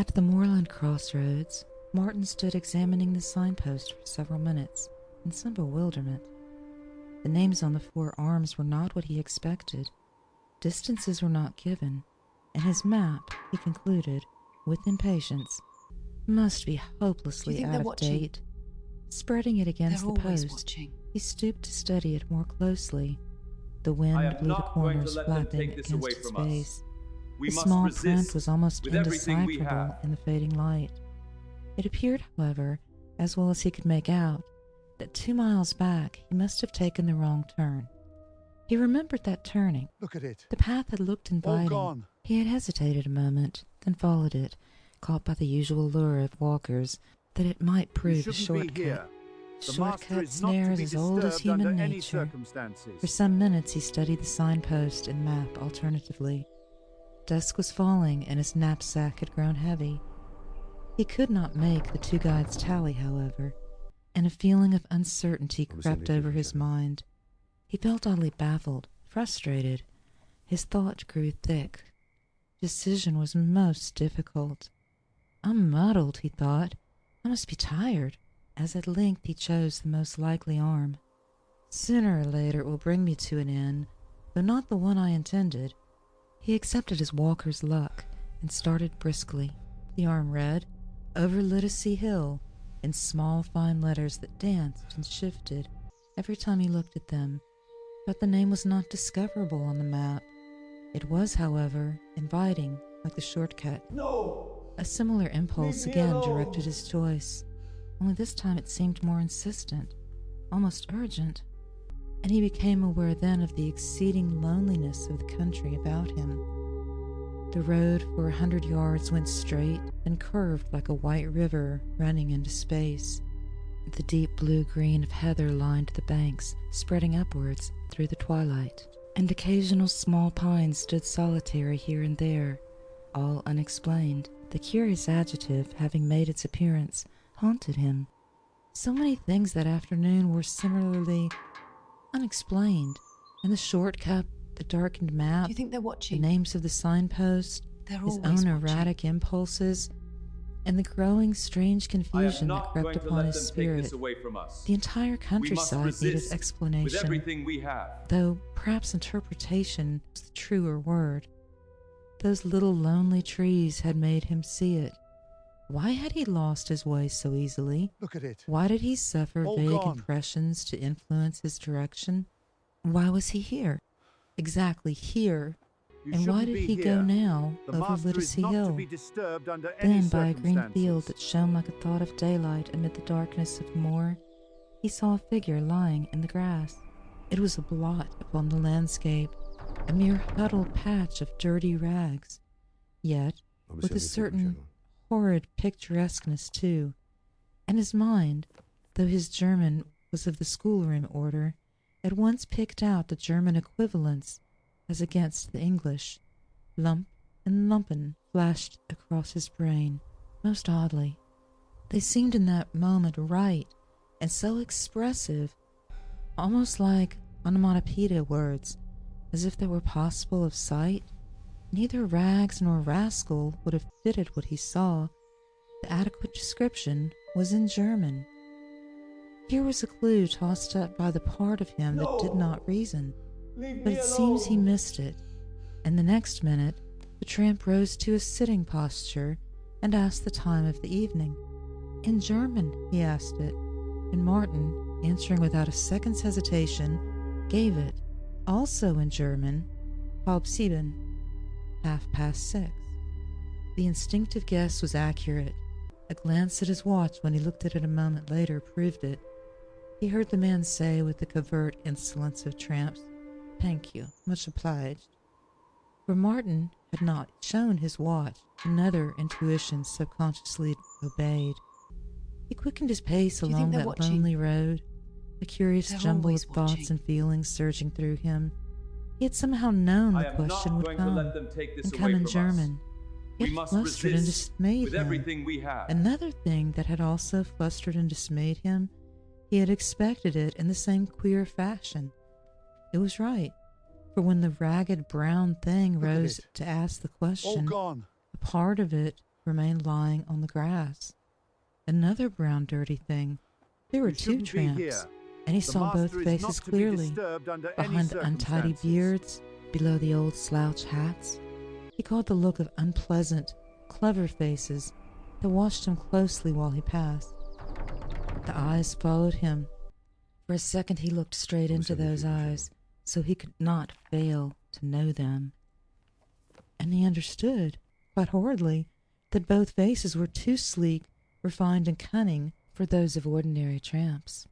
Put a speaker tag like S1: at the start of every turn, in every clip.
S1: At the moorland crossroads, Martin stood examining the signpost for several minutes, in some bewilderment. The names on the 4 arms were not what he expected. Distances were not given, and his map, he concluded, with impatience, must be hopelessly out of date. Spreading it against the post, he stooped to study it more closely. The wind blew the corners flapping against its face. The small print was almost indecipherable in the fading light. It appeared, however, as well as he could make out, that 2 miles back he must have taken the wrong turn. He remembered that turning.
S2: Look at it.
S1: The path had looked inviting.
S2: All gone.
S1: He had hesitated a moment, then followed it, caught by the usual lure of walkers that it might prove a shortcut. Shortcut snares as old as human nature. For some minutes he studied the signpost and map alternatively. Dusk was falling, and his knapsack had grown heavy. He could not make the 2 guides tally, however, and a feeling of uncertainty crept over his mind. He felt oddly baffled, frustrated. His thought grew thick. Decision was most difficult. I'm muddled, he thought. I must be tired, as at length he chose the most likely arm. Sooner or later it will bring me to an inn, though not the one I intended. He accepted his walker's luck and started briskly. The arm read, "Over Literacy Hill," in small fine letters that danced and shifted every time he looked at them, but the name was not discoverable on the map. It was, however, inviting, like the shortcut.
S2: No!
S1: A similar impulse again directed his choice, only this time it seemed more insistent, almost urgent, and he became aware then of the exceeding loneliness of the country about him. The road for 100 yards went straight and curved like a white river running into space. The deep blue-green of heather lined the banks, spreading upwards through the twilight, and occasional small pines stood solitary here and there, all unexplained. The curious adjective, having made its appearance, haunted him. So many things that afternoon were similarly unexplained, and the shortcut, the darkened map,
S3: Do you think they're watching?
S1: the names of the signpost,
S3: They're
S1: his
S3: always
S1: own
S3: watching.
S1: erratic impulses, and the growing strange confusion that crept upon his spirit. The entire countryside needed explanation, though perhaps interpretation was the truer word. Those little lonely trees had made him see it. Why had he lost his way so easily?
S2: Look at it.
S1: Why did he suffer
S2: All
S1: vague
S2: gone.
S1: impressions to influence his direction? Why was he here? Exactly here.
S2: You
S1: And why
S2: shouldn't
S1: did
S2: be
S1: he
S2: here.
S1: go now
S2: The
S1: over
S2: master is
S1: Literacy
S2: not to
S1: Hill?
S2: be disturbed under any
S1: Then, by a green field
S2: circumstances.
S1: that shone like a thought of daylight amid the darkness of the moor, he saw a figure lying in the grass. It was a blot upon the landscape, a mere huddled patch of dirty rags, yet with a certain horrid picturesqueness too, and his mind, though his German was of the schoolroom order, at once picked out the German equivalents as against the English. Lump and lumpen flashed across his brain, most oddly. They seemed in that moment right, and so expressive, almost like onomatopoeia words, as if they were possible of sight. Neither rags nor rascal would have fitted what he saw. The adequate description was in German. Here was a clue tossed up by the part of him that did not reason, but it seems he missed it, and the next minute the tramp rose to a sitting posture and asked the time of the evening. In German, he asked it, and Martin, answering without a second's hesitation, gave it, also in German, halb sieben, 6:30. The instinctive guess was accurate. A glance at his watch when he looked at it a moment later proved it. He heard the man say with the covert insolence of tramps, "Thank you, much obliged." For Martin had not shown his watch, another intuition subconsciously obeyed. He quickened his pace
S3: Do you
S1: along
S3: think they're
S1: that
S3: watching?
S1: lonely road, a curious
S3: They're
S1: jumble
S3: always
S1: of thoughts
S3: watching.
S1: and feelings surging through him. He had somehow known the question would come, and come in German. It flustered and dismayed him. Another thing that had also flustered and dismayed him, he had expected it in the same queer fashion. It was right, for when the ragged brown thing
S2: Look at
S1: rose
S2: it.
S1: to ask the
S2: All
S1: question,
S2: gone.
S1: a part of it remained lying on the grass. Another brown dirty thing. There were
S2: You
S1: two
S2: shouldn't be
S1: tramps,
S2: here.
S1: and he
S2: The
S1: saw both
S2: master is
S1: faces
S2: not to be
S1: clearly.
S2: disturbed under any
S1: Behind the untidy
S2: circumstances.
S1: beards, below the old slouch hats, he caught the look of unpleasant, clever faces that watched him closely while he passed. The eyes followed him. For a second he looked straight into those eyes, so he could not fail to know them. And he understood, quite horridly, that both faces were too sleek, refined, and cunning for those of ordinary tramps.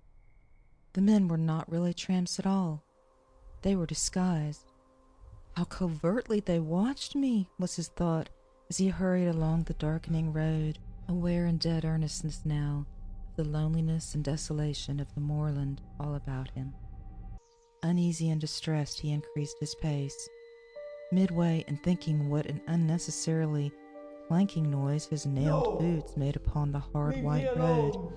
S1: The men were not really tramps at all. They were disguised. How covertly they watched me, was his thought, as he hurried along the darkening road, aware in dead earnestness now of the loneliness and desolation of the moorland all about him. Uneasy and distressed, he increased his pace. Midway, in thinking what an unnecessarily clanking noise his nailed boots made upon the hard white road,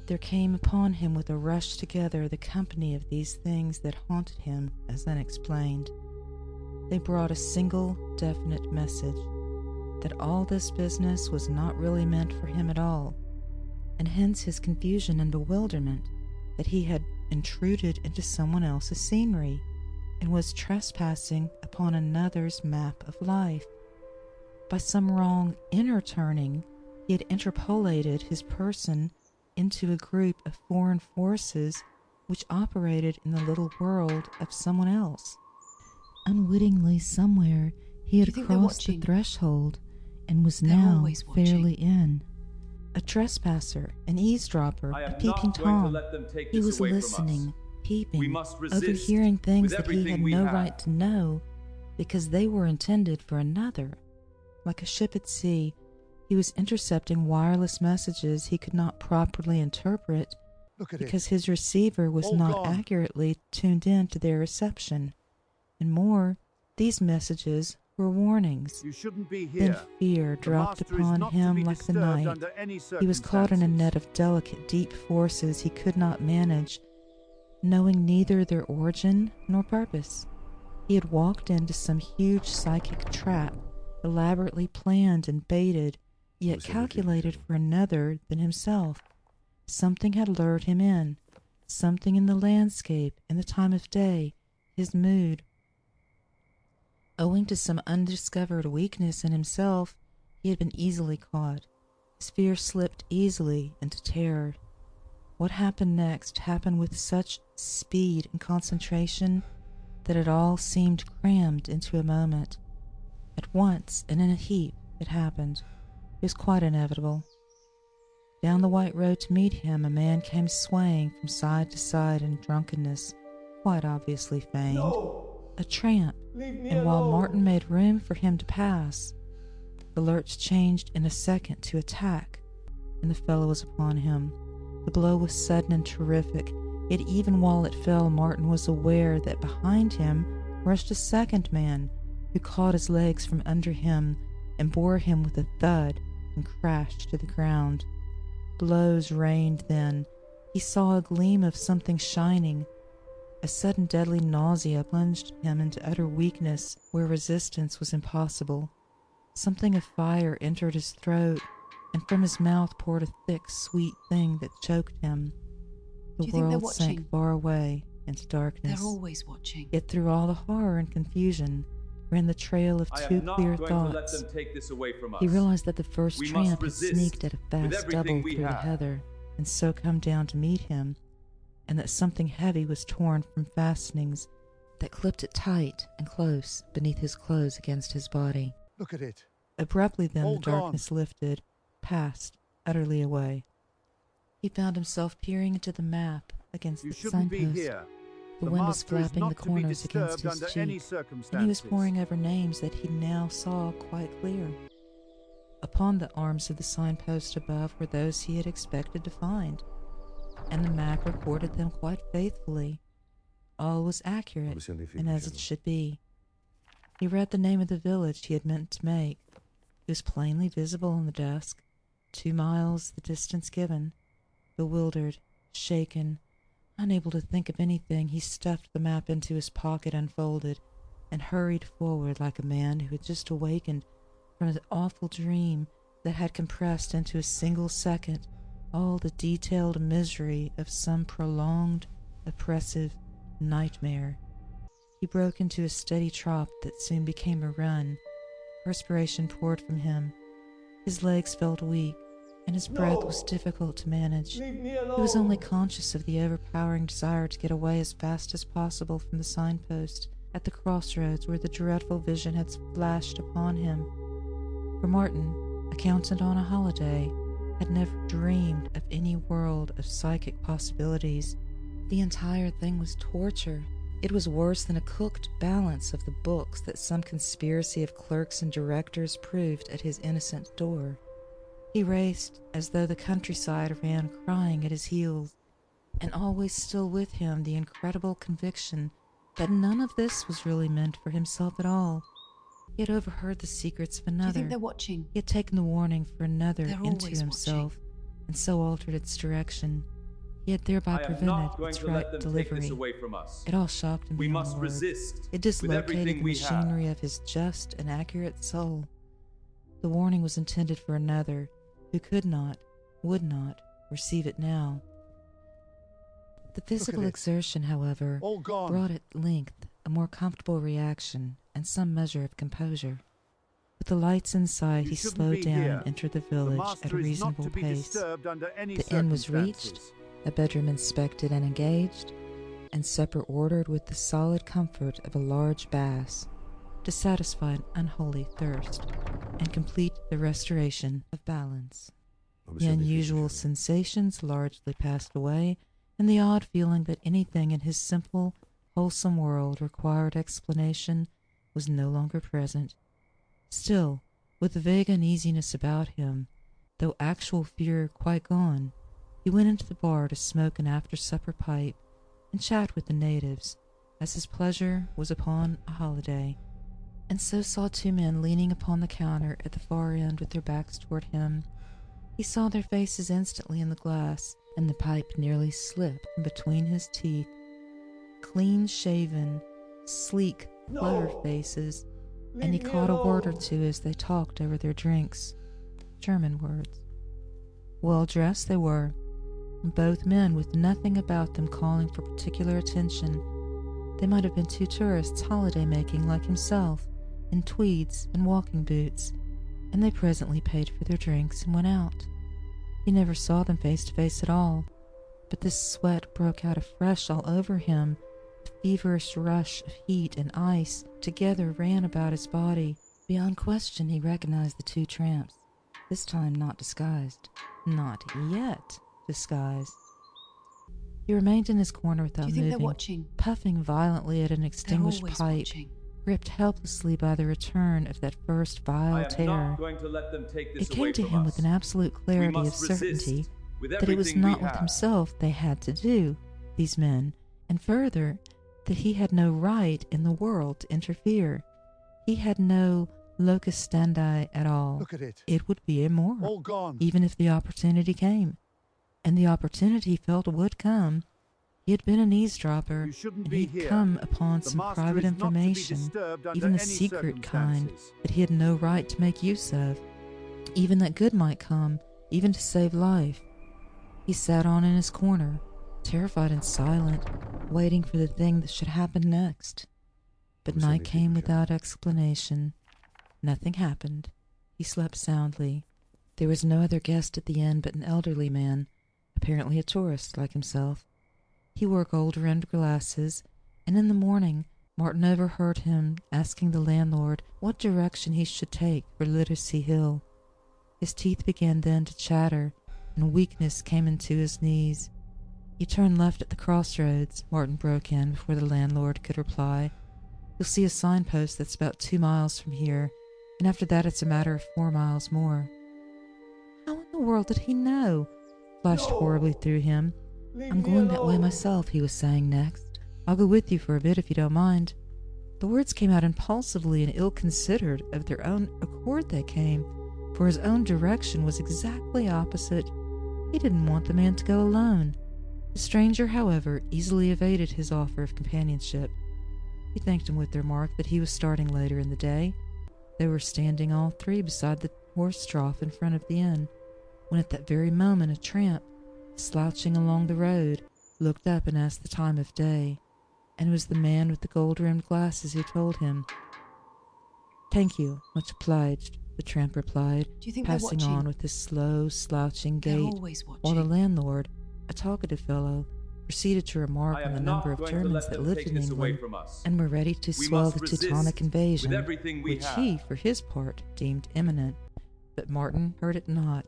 S1: there came upon him with a rush together the company of these things that haunted him as unexplained. They brought a single, definite message, that all this business was not really meant for him at all, and hence his confusion and bewilderment that he had intruded into someone else's scenery, and was trespassing upon another's map of life. By some wrong inner turning, he had interpolated his person into a group of foreign forces which operated in the little world of someone else. Unwittingly, somewhere, he had crossed the threshold and was now fairly in. A trespasser, an eavesdropper, a peeping Tom. He was listening, peeping, overhearing things that he had no right to know because they were intended for another. Like a ship at sea, he was intercepting wireless messages he could not properly interpret because his receiver was not accurately tuned in to their reception. And more, these messages were warnings.
S2: You shouldn't be here.
S1: Then fear dropped upon him like the night. He was caught in a net of delicate, deep forces he could not manage, knowing neither their origin nor purpose. He had walked into some huge psychic trap, elaborately planned and baited, yet calculated for another than himself. Something had lured him in, something in the landscape, in the time of day, his mood. Owing to some undiscovered weakness in himself, he had been easily caught. His fear slipped easily into terror. What happened next happened with such speed and concentration that it all seemed crammed into a moment. At once, and in a heap, it happened. It was quite inevitable. Down the white road to meet him, a man came swaying from side to side in drunkenness, quite obviously feigned.
S3: No!
S1: A tramp, and while Martin made room for him to pass, the lurch changed in a second to attack, and the fellow was upon him. The blow was sudden and terrific, yet even while it fell, Martin was aware that behind him rushed a second man, who caught his legs from under him and bore him with a thud and crashed to the ground. Blows rained then. He saw a gleam of something shining. A sudden deadly nausea plunged him into utter weakness where resistance was impossible. Something of fire entered his throat, and from his mouth poured a thick, sweet thing that choked him. The world sank far away into darkness.
S3: They're always watching.
S1: Yet through all the horror and confusion ran the trail of two clear thoughts. He realized that the first tramp had sneaked at a fast double through the heather, and so come down to meet him, and that something heavy was torn from fastenings that clipped it tight and close beneath his clothes against his body.
S2: Look at it.
S1: Abruptly then
S2: All
S1: the darkness lifted, passed utterly away. He found himself peering into the map against
S2: You
S1: the
S2: shouldn't be
S1: signpost.
S2: here.
S1: The
S2: The
S1: wind was
S2: master is
S1: flapping
S2: not
S1: the
S2: to be
S1: corners against
S2: disturbed
S1: his
S2: under any
S1: cheek,
S2: circumstances.
S1: and he was poring over names that he now saw quite clear. Upon the arms of the signpost above were those he had expected to find, and the map recorded them quite faithfully. All was accurate, and as it should be. He read the name of the village he had meant to make. It was plainly visible in the dusk, 2 miles the distance given. Bewildered, shaken, unable to think of anything, he stuffed the map into his pocket unfolded, and hurried forward like a man who had just awakened from an awful dream that had compressed into a single second all the detailed misery of some prolonged, oppressive nightmare. He broke into a steady trot that soon became a run. Perspiration poured from him. His legs felt weak, and his breath was difficult to manage. He was only conscious of the overpowering desire to get away as fast as possible from the signpost at the crossroads where the dreadful vision had flashed upon him. For Martin, accountant on a holiday, had never dreamed of any world of psychic possibilities. The entire thing was torture. It was worse than a cooked balance of the books that some conspiracy of clerks and directors proved at his innocent door. He raced as though the countryside ran crying at his heels, and always still with him the incredible conviction that none of this was really meant for himself at all. He had overheard the secrets of another.
S3: Do you think they're watching?
S1: He had taken the warning for another
S3: They're
S1: into
S3: always
S1: himself, and so altered its direction. He had thereby prevented its right delivery. It all shocked him.
S4: We
S1: beyond
S4: must
S1: words.
S4: resist.
S1: It dislocated
S4: everything
S1: the
S4: we
S1: machinery of his just and accurate soul. The warning was intended for another, who could not, would not, receive it now. The physical exertion, however,
S2: All gone.
S1: brought at length a more comfortable reaction and some measure of composure. With the lights in sight,
S2: You
S1: he
S2: shouldn't
S1: slowed
S2: be
S1: down
S2: here.
S1: and entered the
S2: The
S1: village
S2: master
S1: at a
S2: is not
S1: reasonable
S2: to be
S1: pace.
S2: disturbed under any
S1: The inn was reached,
S2: circumstances.
S1: a bedroom inspected and engaged, and supper ordered with the solid comfort of a large bass, to satisfy an unholy thirst and complete the restoration of balance. The unusual sensations largely passed away, and the odd feeling that anything in his simple, wholesome world required explanation was no longer present. Still, with the vague uneasiness about him, though actual fear quite gone, he went into the bar to smoke an after-supper pipe and chat with the natives, as his pleasure was upon a holiday, and so saw two men leaning upon the counter at the far end with their backs toward him. He saw their faces instantly in the glass, and the pipe nearly slipped from between his teeth. Clean-shaven, sleek, clever faces, and he caught a word or two as they talked over their drinks. German words. Well-dressed they were, both men with nothing about them calling for particular attention. They might have been two tourists holiday-making like himself, in tweeds and walking boots, and they presently paid for their drinks and went out. He never saw them face to face at all, but this sweat broke out afresh all over him. The feverish rush of heat and ice together ran about his body. Beyond question he recognized the two tramps, this time not disguised. Not yet disguised. He remained in his corner without
S3: Do you think
S1: moving,
S3: they're watching?
S1: puffing violently at an
S3: They're
S1: extinguished
S3: always
S1: pipe,
S3: watching.
S1: gripped helplessly by the return of that first vile terror. It came to him with an absolute clarity of certainty that it was not with himself they had to do, these men, and further, that he had no right in the world to interfere. He had no locus standi at all.
S2: Look at it.
S1: It would be immoral,
S2: All gone.
S1: even if the opportunity came. And the opportunity he felt would come. He had been an eavesdropper,
S2: You shouldn't
S1: and
S2: be
S1: he'd
S2: here.
S1: come upon
S2: The
S1: some
S2: master
S1: private
S2: is not to be
S1: information,
S2: disturbed under
S1: even the
S2: any
S1: secret kind,
S2: circumstances.
S1: that he had no right to make use of, even that good might come, even to save life. He sat on in his corner, terrified and silent, waiting for the thing that should happen next. But
S2: Was
S1: night
S2: anything
S1: came
S2: shown?
S1: without explanation. Nothing happened. He slept soundly. There was no other guest at the inn but an elderly man, apparently a tourist like himself. He wore gold-rimmed glasses, and in the morning Martin overheard him asking the landlord what direction he should take for Literacy Hill. His teeth began then to chatter, and weakness came into his knees. "You turn left at the crossroads," Martin broke in before the landlord could reply. "You'll see a signpost that's about 2 miles from here, and after that it's a matter of 4 miles more." How in the world did he know? Flashed horribly through him. "I'm going that way myself," he was saying next. "I'll go with you for a bit if you don't mind." The words came out impulsively and ill-considered. Of their own accord they came, for his own direction was exactly opposite. He didn't want the man to go alone. The stranger, however, easily evaded his offer of companionship. He thanked him with the remark that he was starting later in the day. They were standing all three beside the horse trough in front of the inn, when at that very moment a tramp, slouching along the road, looked up and asked the time of day, and it was the man with the gold-rimmed glasses who told him. "Thank you, much obliged," the tramp replied,
S3: Do you think
S1: passing
S3: they're watching?
S1: on with his slow, slouching
S3: They're
S1: gait,
S3: always watching.
S1: while the landlord, a talkative fellow, proceeded to remark
S4: I
S1: on the
S4: am
S1: number
S4: not
S1: of
S4: going to
S1: Germans
S4: let
S1: that
S4: them
S1: lived
S4: take
S1: in
S4: this away
S1: England
S4: from us.
S1: and were ready to
S4: We
S1: swell
S4: must
S1: the
S4: resist
S1: Teutonic invasion,
S4: with everything we
S1: which
S4: have.
S1: he, for his part, deemed imminent. But Martin heard it not.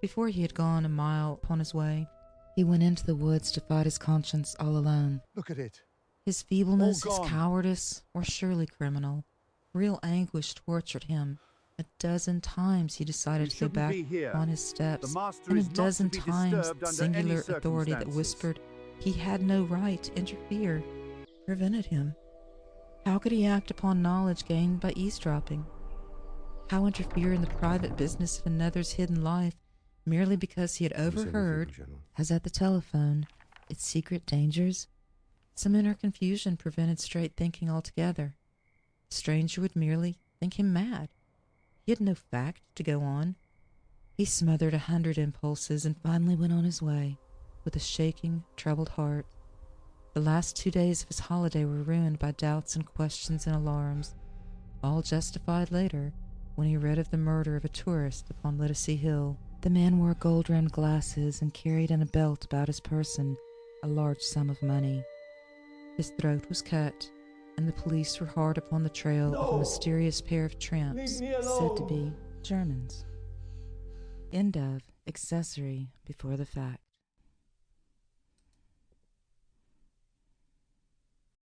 S1: Before he had gone a mile upon his way, he went into the woods to fight his conscience all alone.
S2: Look at it.
S1: His feebleness,
S2: All
S1: his
S2: gone.
S1: cowardice, were surely criminal. Real anguish tortured him. A dozen times he decided
S2: We
S1: to go
S2: shouldn't
S1: back
S2: be here.
S1: on his steps,
S2: The master
S1: and a
S2: is not to
S1: dozen
S2: be
S1: times
S2: disturbed
S1: the
S2: under
S1: singular
S2: any
S1: authority that
S2: circumstances.
S1: whispered he had no right to interfere prevented him. How could he act upon knowledge gained by eavesdropping? How interfere in the private business of another's hidden life merely because he had overheard, as at the telephone, its secret dangers? Some inner confusion prevented straight thinking altogether. The stranger would merely think him mad. He had no fact to go on. He smothered 100 impulses and finally went on his way, with a shaking, troubled heart. The last 2 days of his holiday were ruined by doubts and questions and alarms, all justified later when he read of the murder of a tourist upon Literacy Hill. The man wore gold-rimmed glasses and carried in a belt about his person a large sum of money. His throat was cut, and the police were hard upon the trail of a mysterious pair of tramps said to be Germans. End of Accessory Before the Fact.